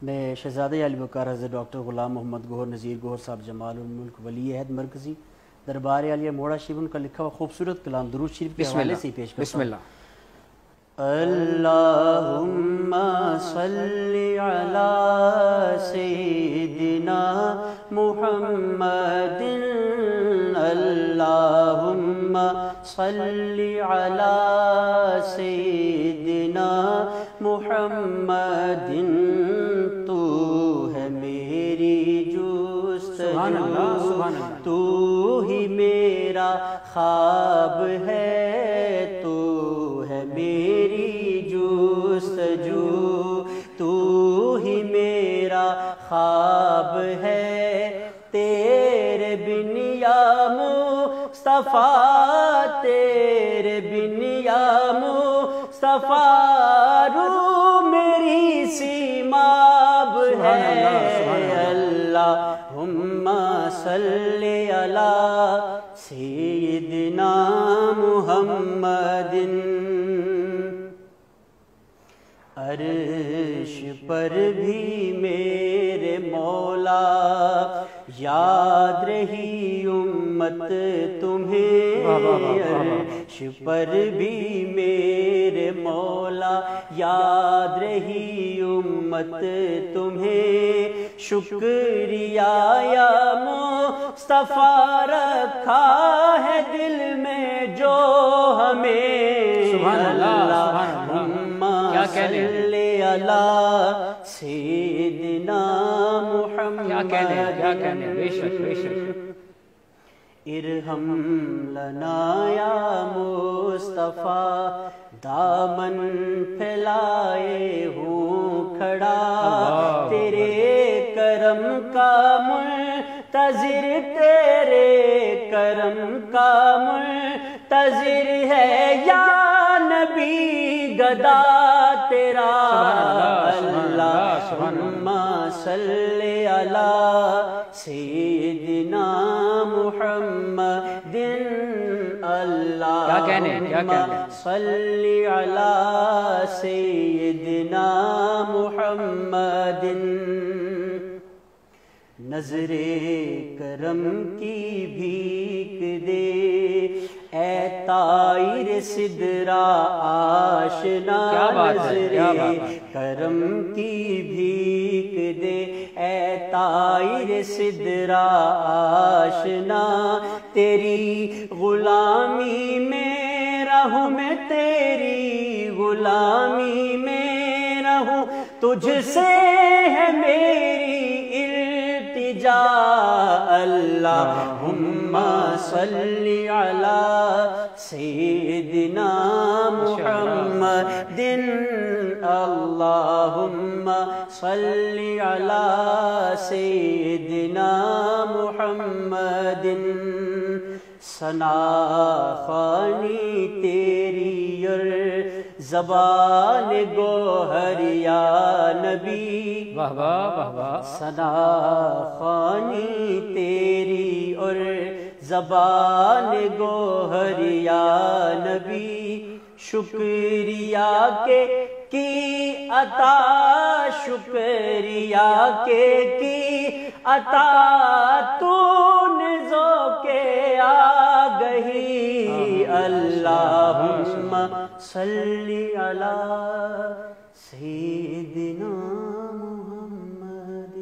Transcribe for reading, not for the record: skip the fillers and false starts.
میں شہزادہ علی وقار حضرت ڈاکٹر غلام محمد گوہر نذیر گوہر صاحب جمال الملک ولی عہد مرکزی دربار عالیہ موڑا شریف ان کا لکھا ہوا خوبصورت کلام درود شریف کے حوالے سے پیش کرتا ہوں۔ بسم اللہ۔ اللہم صلی علی سیدنا محمد، اللہم صلی علی سیدنا محمد، تو ہے میری جستجو، تو ہی میرا خواب ہے، تو ہے میری جستجو، تو ہی میرا خواب ہے، تیرے بن یا مصطفیٰ، تیرے بن یا مصطفیٰ، رو میری سیماب ہے، اللہم صلی علی سیدنا محمد۔ عرش پر بھی میرے مولا یاد رہی امت تمہیں، عرش پر بھی میرے مولا یاد رہی امت تمہیں، شکریہ یا مصطفیٰ رکھا ہے دل میں جو ہمیں، اللہم صلی علی سیدنا محمد، ارحم لنا یا مصطفیٰ، دامن پھیلائے ہوں کھڑا، تیرے کرم کا منتظر، تیرے کرم کا منتظر ہے یا نبی گدا تیرا، اللہم صلی علی سیدنا محمد، اللہم صلی علی سیدنا محمد۔ نظر کرم کی بھیک دے اے طائر سدرا آشنا، نظر کرم کی بھیک دے اے طائر سدرا آشنا، تیری غلامی میں رہوں میں، تیری غلامی میں رہوں، تجھ سے ہے میری التجا، اللہم صلی علی سیدنا محمد، اللہم صلی علی سیدنا محمد۔ ثنا خوانی تیری اور زبان گوہر یا نبی، ثنا خوانی تیری اور زبان گوہر یا نبی، شکریہ کے کی عطا، شکریہ کے کی عطا، تو نے ذوق آگہی، اللہم صلی علی سیدنا محمد۔